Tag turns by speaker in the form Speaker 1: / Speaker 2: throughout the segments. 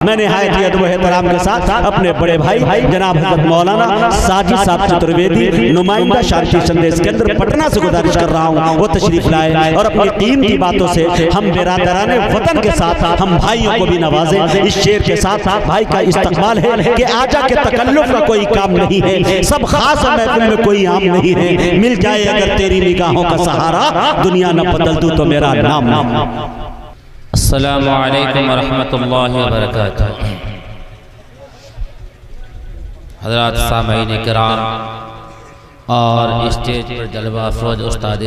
Speaker 1: میں نہایت ہی ادب و احترام کے ساتھ اپنے بڑے بھائی جناب حضرت مولانا ساجد صاحب چترویدی نمائندہ شانتی سندیش کے اندر پٹنہ سے گزارش کر رہا ہوں وہ تشریف لائے اور اپنی قیمتی باتوں سے ہم برادران وطن کے ساتھ ہم بھائیوں کو بھی نوازیں۔ اس شعر کے ساتھ بھائی کا استقبال ہے کہ آجا کے تکلف کا کوئی کام نہیں ہے، سب خاص محفل میں کوئی عام نہیں ہے، مل جائے اگر تیری نگاہوں کا سہارا دنیا نہ بدل دوں تو میرا نام۔
Speaker 2: السلام علیکم ورحمۃ اللہ وبرکاتہ۔ حضرات سامعین کرام اور اسٹیج پر جلوہ افروز استاد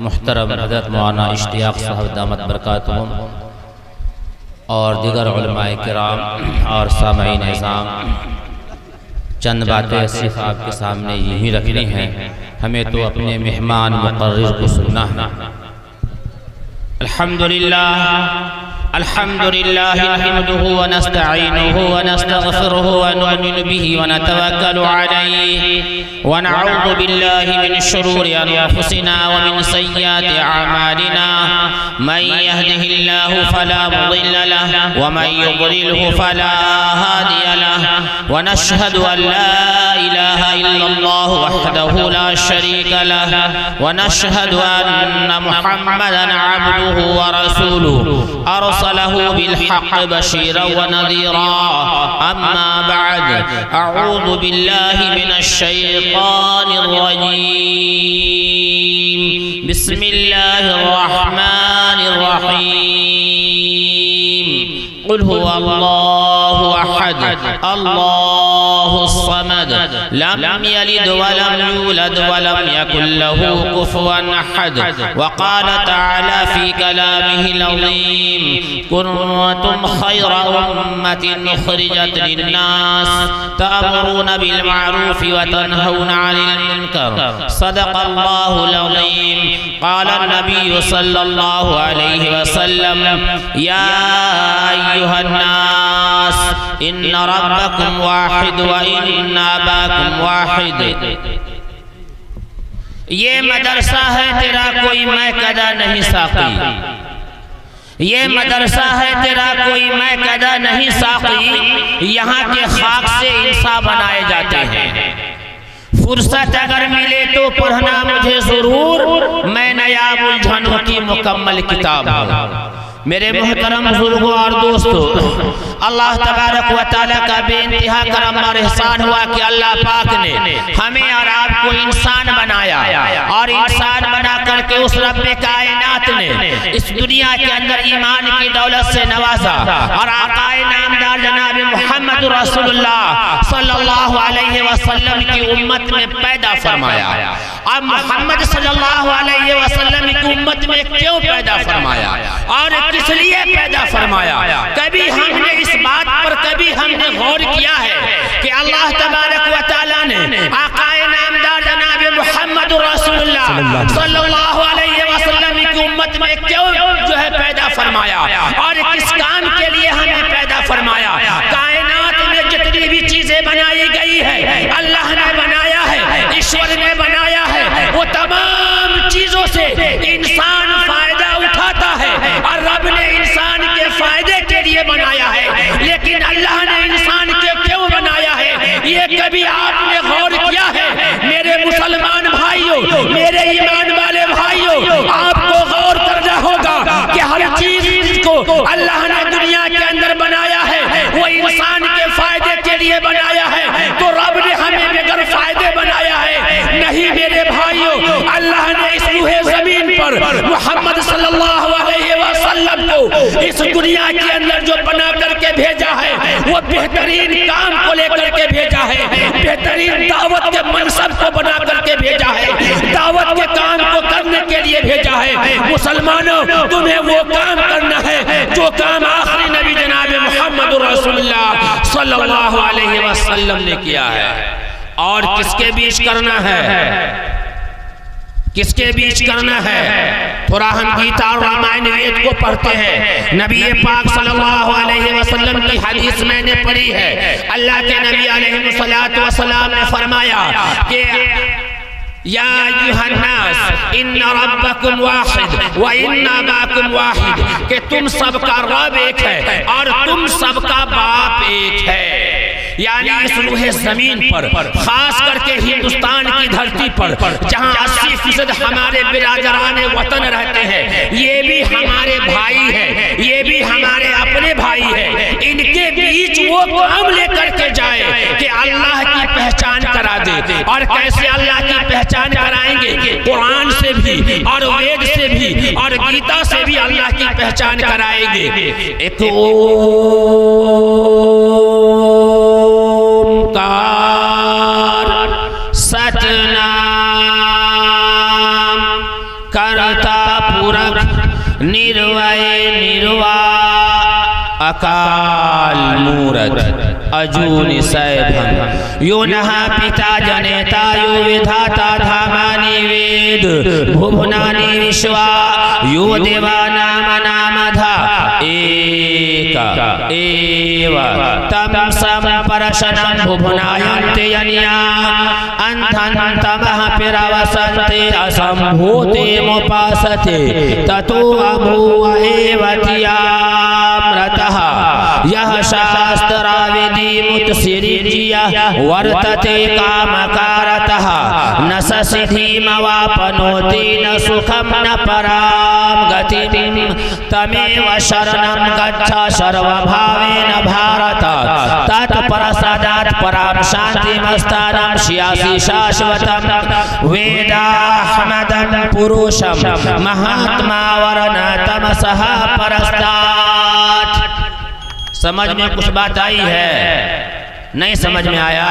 Speaker 2: محترم حضرت مولانا اشتیاق صاحب دامت برکاتہم اور دیگر علماء کرام اور سامعین اعظام، چند باتیں صرف آپ کے سامنے یہی رکھنی ہیں، ہمیں تو اپنے مہمان مقرر کو سننا ہے۔ الحمد لله نحمده ونستعينه ونستغفره ونؤمن به ونتوكل عليه ونعوذ بالله من شرور أنفسنا ومن سيئات أعمالنا، من يهده الله فلا مضل له ومن يضلله فلا هادي له، ونشهد أن لا إله إلا الله وحده لا شريك له، ونشهد أن محمدا عبده ورسوله أرسله بالحق بشيرا ونذيرا، أما بعد أعوذ بالله من الشيطان الرجيم، بسم الله الرحمن الرحيم، قل هو الله أحد الله الصمد لم يلد ولم يولد ولم يكن له كفوا أحد، وقال تعالى في كلامه العظيم، كنتم خير أمة أخرجت للناس تأمرون بالمعروف وتنهون عن المنكر، صدق الله العظيم۔ قال النبي صلى الله عليه وسلم، يا أيها الناس إن ربكم واحد وإن أباكم واحد۔ یہ مدرسہ ہے تیرا کوئی میں کدا نہیں ساقی، یہ مدرسہ ہے تیرا کوئی میں کدا نہیں ساقی، یہاں کے خاک سے انسان بنائے جاتے ہیں، فرصت اگر ملے تو پڑھنا مجھے ضرور، میں نیاب الجھنوں کی مکمل کتاب ہوں۔ میرے محترم بزرگوں اور دوستوں، اللہ تبارک و تعالیٰ کا بے انتہا کرم اور احسان ہوا کہ اللہ پاک نے ہمیں اور آپ کو انسان بنایا، اور انسان بنا کر کے اس رب کائنات نے اس دنیا کے اندر ایمان کی دولت سے نوازا، اور آقا نامدار جناب محمد رسول اللہ صلی اللہ علیہ وسلم کی امت میں پیدا فرمایا۔ اب محمد صلی اللہ علیہ وسلم کی امت میں کیوں پیدا فرمایا اور کس لیے پیدا فرمایا؟ کبھی ہم نے اس بات پر ہم نے غور کیا ہے کہ اللہ تبارک و تعالیٰ نے آقا نامدار جناب محمد رسول اللہ صلی اللہ علیہ وسلم کی امت میں کیوں پیدا فرمایا اور کس کام کے لیے ہمیں پیدا فرمایا؟ کائنات میں جتنی بھی چیزیں بنائی گئی ہے اللہ نے بنایا ہے، ایشور نے بنایا ہے، وہ تمام چیزوں سے انسان فائدہ اٹھاتا ہے، اور رب نے انسان کے فائدے کے لیے بنایا ہے، لیکن اللہ نے انسان کے کیوں بنایا ہے یہ کبھی آپ نے غور کیا ہے؟ میرے مسلمان بھائیوں، میرے ایمان والے بھائیوں، آپ کو غور کرنا ہوگا کہ ہر چیز کو اللہ نے دنیا کے اندر بنایا ہے وہ انسان کے فائدے کے لیے بنایا ہے، تو رب نے ہمیں بغیر فائدے بنایا ہے؟ نہیں میرے بھائیوں، اللہ نے اس روح زمین پر محمد صلی اللہ علیہ وسلم کو اس دنیا کے اندر جو بنا کر کے بھیجا ہے وہ بہترین کام کو لے کر کے بھیجا ہے، بہترین دعوت کے منصب کو بنا کر کے بھیجا ہے، دعوت کے کام کو کرنے کے لیے بھیجا ہے۔ مسلمانوں، تمہیں وہ کام کرنا ہے جو کام آخری نبی جناب محمد رسول اللہ صلی اللہ علیہ وسلم نے کیا ہے، اور کس کے بیچ کرنا ہے؟ کس کے بیچ کرنا ہے؟ تھوڑا ہم گیتا اور رامائن وید کو پڑھتے ہیں، نبی پاک صلی اللہ علیہ وسلم کی حدیث میں نے پڑھی ہے، اللہ کے نبی علیہ الصلوۃ والسلام نے فرمایا کہ یا ایھا الناس ان ربکم واحد وان اباکم واحد، کہ تم سب کا رب ایک ہے اور تم سب کا باپ ایک ہے۔ یعنی اس روح زمین پر، خاص کر کے ہندوستان کی دھرتی پر جہاں 80% ہمارے برادران وطن رہتے ہیں، یہ بھی ہمارے بھائی ہیں، یہ بھی ہمارے اپنے بھائی ہیں۔ ان کے بیچ وہ کام لے کر کے جائے کہ اللہ کی پہچان کرا دے۔ اور کیسے اللہ کی پہچان کرائیں گے؟ قرآن سے بھی اور وید سے بھی اور گیتا سے بھی اللہ کی پہچان کرائیں گے۔ ایک ستنام کرتا پورک نروائے نروا اکال مورت اجون سیبھم یو نہا پیتا جنیتا یو ودھاتا دھامانی وید بھوبنانی وشوا یو دیوانا منام دھا ایکا ایوا تم سم پرشنم بھوبناینتے ینیا انتھن تمہ پروسنتے اسمبھوتے مپاستے تتو ابھو ایوتیام رتہ یہ شاستراویدی متسریجیا ورتتے کامکارتہ نسسدھی مواپنوتی ن سکھم ن پرام گتیم تمیو شرنم گچھا شروبھاوین بھارتا تت پرسادات پرام شانتی مستانم شیاسی شاشوتم ویداحمدم پروشم مہاتما ورناتم سہا پرستات۔ سمجھ میں کچھ بات آئی ہے؟ نہیں سمجھ میں آیا؟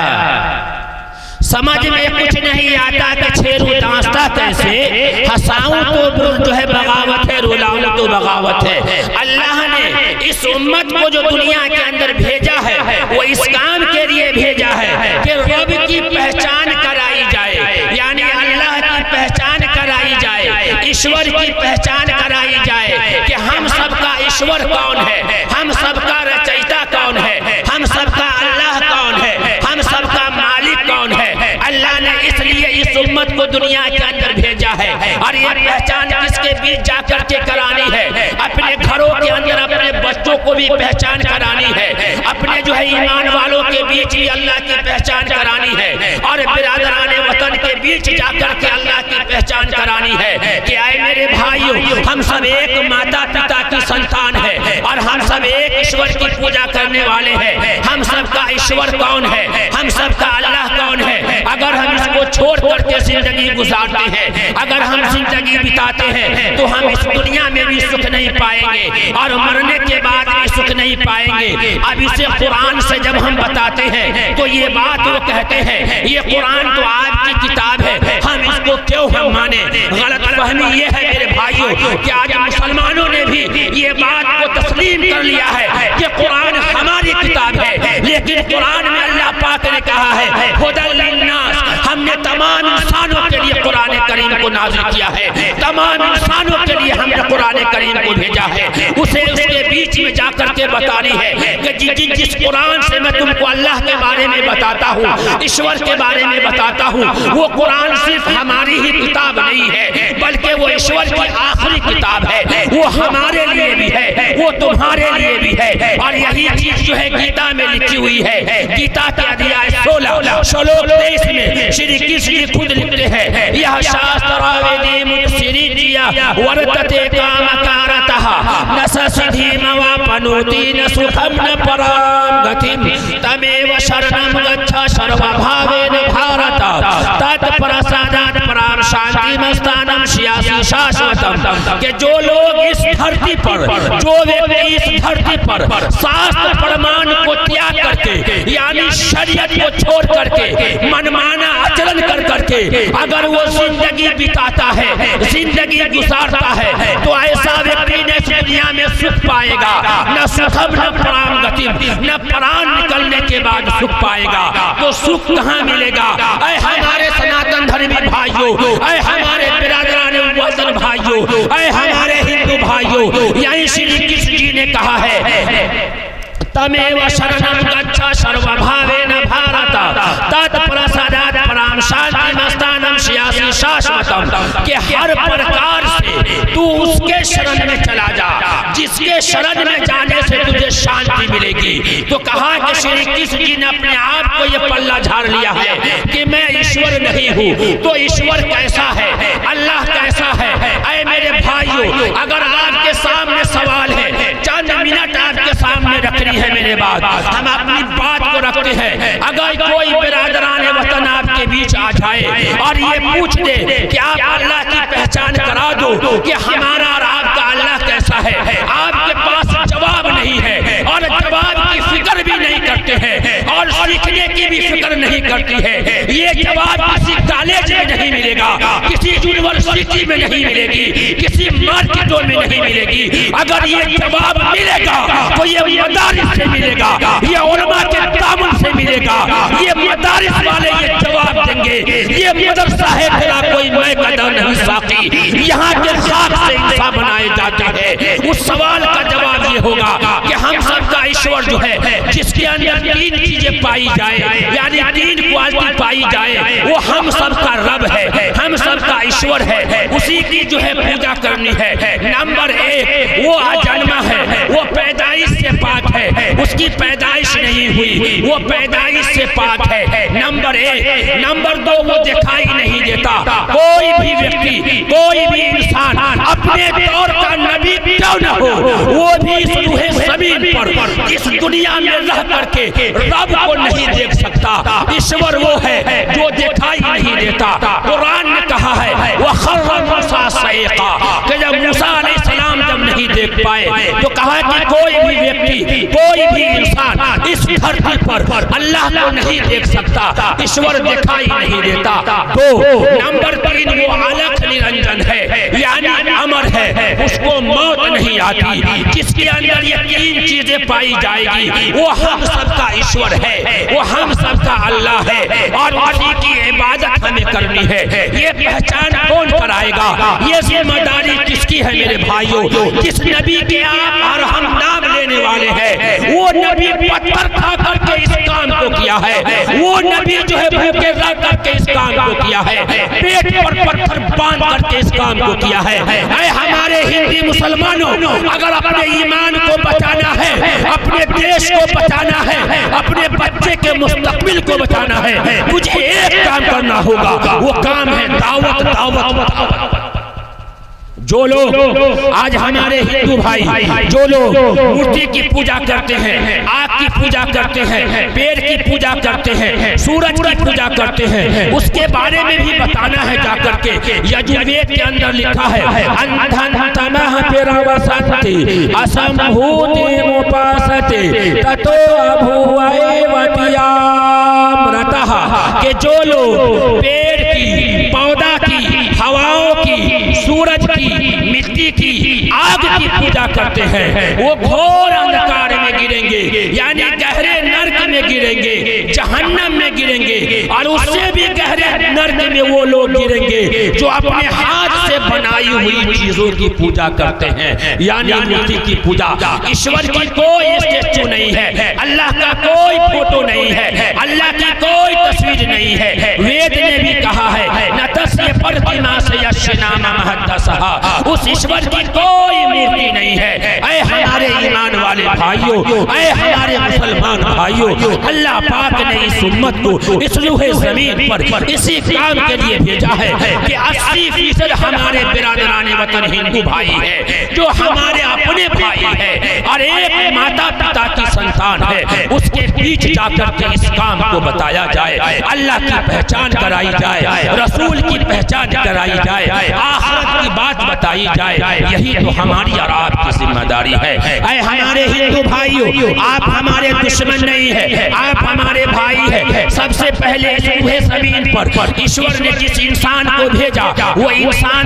Speaker 2: سمجھ میں کچھ نہیں آتا کہ چھیرو دانستا کیسے، ہساؤں تو جو ہے بغاوت ہے، رولاؤں تو بغاوت ہے۔ اللہ نے اس امت کو جو دنیا کے اندر بھیجا ہے وہ اس کام کے لیے بھیجا ہے کہ رب کی پہچان کرائی جائے، یعنی اللہ کی پہچان کرائی جائے، ایشور کی پہچان کرائی جائے کہ ہم سب کا ایشور کون ہے، ہم سب کا رچیتا کون ہے، ہم سب کا اللہ کون ہے، ہم سب کا مالک کون ہے۔ اللہ نے اس لیے اس امت کو دنیا کے اندر بھیجا ہے، اور یہ پہچان کس کے بیچ جا کر کے کرانی ہے؟ اپنے گھروں کے اندر اپنے بچوں کو بھی پہچان کرانی ہے، اپنے جو ہے ایمان والوں کے بیچ بھی اللہ کی پہچان کرانی ہے، اور برادران وطن کے بیچ جا کر کے اللہ کی پہچان کرانی ہے کہ اے میرے بھائیوں، ہم سب ایک ماتا پتا کی سنتان ہے اور ہم سب ایک ایشور کی پوجا کرنے والے ہیں۔ ہم سب کا ایشور کون ہے؟ ہم سب کا اللہ کون ہے؟ اگر ہم اس کو چھوڑ کر کے زندگی گزارتے ہیں، اگر ہم زندگی بتاتے ہیں تو ہم اس دنیا میں بھی سکھ نہیں پائیں گے اور مرنے کے بعد بھی سکھ نہیں پائیں گے۔ اب اسے قرآن سے جب ہم بتاتے ہیں تو یہ بات وہ کہتے ہیں یہ قرآن تو آپ کی کتاب ہے، ہم اس کو کیوں ہم مانے؟ غلط فہمی یہ ہے میرے بھائیوں کہ آج مسلمانوں نے بھی یہ بات کو تسلیم کر لیا ہے کہ قرآن ہماری کتاب ہے، لیکن قرآن میں اللہ پاک نے کہا ہے ہدی للناس، ہم نے تمام انسانوں کے لیے قرآن کریم کو نازل کیا ہے، تمام انسانوں کے لیے ہم نے قرآن کریم کو بھیجا ہے۔ اسے اس کے بیچ میں جا کر کے بتانی ہے کہ جس قرآن سے میں تم کو اللہ کے بارے میں بتاتا ہوں، ایشور کے بارے میں بتاتا ہوں، وہ قرآن صرف ہماری ہی کتاب نہیں ہے بلکہ وہ ایشور کی آخری کتاب ہے، وہ ہمارے لیے بھی ہے، وہ تمہارے لیے بھی ہے۔ اور یہی چیز جو ہے گیتا میں لکھی ہوئی ہے، گیتا کے ادھیائے 16 شلوک 23 میں شری کرشن جی خود لکھتے ہیں یہ شاستراویدی متسریجیا ورتتے کامکارتہ نسسدھی مواپنوتی ن سکھم ن پرام گتیم تمیو شرنم گچھا شروبھاوین بھارتا تت پرسادات پرام شانتی مستانم شیاسی شاشوتم، کہ جو لوگ اس دھرتی پر، جو ویکتی اس دھرتی پر شاستر پرمان کو تیاگ کر کے، یعنی شریعت کو چھوڑ کر کے، منمانا آچرن کر کر کے اگر وہ زندگی بتاتا ہے، زندگی گزارتا ہے، تو ایسا ویکتی نے اس دنیا میں سکھ پائے گا، نہ سکھم نہ پرام گتیم، نہ پران نکلنے کے بعد سکھ پائے گا۔ تو سکھ کہاں ملے گا؟ اے ہمارے سناتن دھرمی بھائیوں، اے ہمارے برادران وطن بھائیوں، اے ہمارے ہندو بھائیوں، یہی شری کرشن جی نے کہا ہے تمیو شرنم گچھا شروبھاوین بھارتا تت پرسادات پرام شانتی مستانم شیاسی وشاش متم کہ ہر پرکار سے تو اس کے شرن میں چلا جا جس کے شرن میں جانے سے تجھے شانتی ملے گی۔ تو کہا کہ شری کس جی نے اپنے آپ کو یہ پلہ جھاڑ لیا ہے کہ میں ایشور نہیں ہوں، تو ایشور کیسا ہے، اللہ کیسا ہے؟ اے میرے بھائیو، اگر آپ کے سامنے سوال ہے، چند منٹ آپ کے سامنے رکھنی ہے میرے بات، ہم اپنی بات کو رکھتے ہیں۔ اگر کوئی برادران وطن آپ کے بیچ آ جائے اور یہ پوچھ دے کہ آپ اللہ کی پہچان کرا دو کہ ہمارا اور آپ کا اللہ کیسا ہے، آپ کے پاس جواب نہیں ہے اور جواب کی فکر بھی نہیں کرتے ہیں اور سیکھنے کی بھی فکر نہیں کرتی ہے، یہ جواب کسی کالج میں نہیں ملے گا، کسی یونیورسٹی میں نہیں ملے گی، کسی مارکیٹوں میں نہیں ملے گی۔ اگر یہ جواب ملے گا تو یہ مدارس سے ملے گا، یہ علماء کے تعاون سے ملے گا، یہ مدارس والے یہ جواب دیں گے۔ یہ مدرسہ ہے تیرا کوئی میں قدر نہیں ساقی، یہاں کے خاک سے انسان بنائے جاتے ہیں۔ اس سوال کا جواب یہ ہوگا کہ ہم سب کا ایشور جو ہے جس کے اندر تین چیزیں پائی جائے، یعنی تین کوالٹی پائی جائے، وہ ہم سب کا رب ہے، ہم سب کا ایشور ہے، اسی کی جو ہے پوجا کرنی ہے۔ نمبر ایک، وہ اجنما ہے، وہ پیدائش سے پاک ہے، اس کی پیدائش نہیں ہوئی، وہ پیدائش سے پاک ہے، نمبر ایک۔ نمبر دو، وہ دکھائی نہیں دیتا، کوئی بھی ویکتی، کوئی بھی انسان اپنے دور کا نبی کیوں نہ ہو، وہ بھی اس روح زمین پر اس دنیا میں رہ کر کے رب کو نہیں دیکھ سکتا۔ ایشور وہ ہے جو دکھائی نہیں دیتا۔ قرآن نے کہا ہے وَخَرَّ مُوسَىٰ صَعِقًا، کہ جب موسیٰ علیہ السلام جب نہیں دیکھ پائے تو کہا کہ کوئی بھی ویکتی، کوئی بھی انسان اس دھرتی پر اللہ کو نہیں دیکھ سکتا، ایشور دکھائی نہیں دیتا۔ دو، نمبر تین، وہ الکھ نرنجن ہے، یعنی امر ہے، اس کو موت نہیں آتی۔ جس کے اندر یہ تین چیزیں پائی جائے گی وہ ہم سب کا ایشور ہے، وہ ہم سب کا اللہ ہے اور اسی کی عبادت ہمیں کرنی ہے۔ یہ پہچان کون کرائے گا، یہ ذمہ داری کس کی ہے میرے بھائیوں؟ جس نبی کے آپ اور ہم نام لینے والے ہیں، وہ نبی پتھر کھا کر کے اس کام کو کیا ہے، وہ نبی جو ہے بھوکے رہ کر کے اس کام کو کیا ہے، پیٹ پر پتھر باندھ کر کے اس کام کو کیا ہے۔ اے ہمارے ہندی مسلمانوں، اگر اپنے ایمان کو بچانا ہے، اپنے دیش کو بچانا ہے، اپنے بچے کے مستقبل کو بچانا ہے، مجھے ایک کام کرنا ہوگا، وہ کام ہے دعوت، دعوت، دعوت۔ جو لوگ آج ہمارے ہندو بھائی، جو لوگ مورتی کی پوجا کرتے ہیں، آگ کی پوجا کرتے ہیں، پیڑ کی پوجا کرتے ہیں، سورج کی پوجا کرتے ہیں، اس کے بارے میں بھی بتانا ہے جا کر کے۔ یجوروید کے اندر لکھا ہے اندھن تمہ پیروسنتی اسمبھوتی موپاستے تتو ابھوائے وتیامرتہ، کہ جو لوگ پیڑ کی، پودا کی، ہواؤں کی، سورج کی، مٹی کی، آگ کی پوجا کرتے ہیں، وہ گھور اندھکار میں گریں گے، یعنی گہرے نرک میں گریں گے، جہنم میں گریں گے، اور اس سے بھی گہرے نرک میں وہ لوگ گریں گے جو اپنے ہاتھ سے بنائی ہوئی چیزوں کی پوجا کرتے ہیں، یعنی مورتی کی پوجا۔ ایشور کی کوئی اسٹیچو نہیں ہے، اللہ کا کوئی فوٹو نہیں ہے، اللہ کی کوئی تصویر نہیں ہے۔ وید نے بھی کہا ہے نتسیہ پرتما سیشنام مہدسہا، اس ایشور کی کوئی مورتی نہیں ہے۔ اے ہمارے ایمان والے بھائیوں، اے ہمارے مسلمان بھائیوں، اللہ پاک نے اس امت کو اس روح زمین پر اسی کام کے لیے بھیجا ہے کہ 80% ہمارے برادران وطن ہندو بھائی ہیں جو ہمارے اپنے بھائی ہیں اور ایک ماتا پتا کی سنتان ہے، اس کے بیچ جا کر کے اس کام کو بتایا جائے، اللہ کی پہچان کرائی جائے، رسول کی پہچان کرائی جائے، آخرت کی بات بتائی جائے۔ یہی تو ہماری اور آپ کی ذمہ داری ہے۔ اے ہمارے ہندو بھائیوں، آپ ہمارے دشمن نہیں ہیں، آپ ہمارے بھائی ہیں۔ سب سے پہلے اس روح زمین پر ایشور نے جس انسان کو بھیجا وہ انسان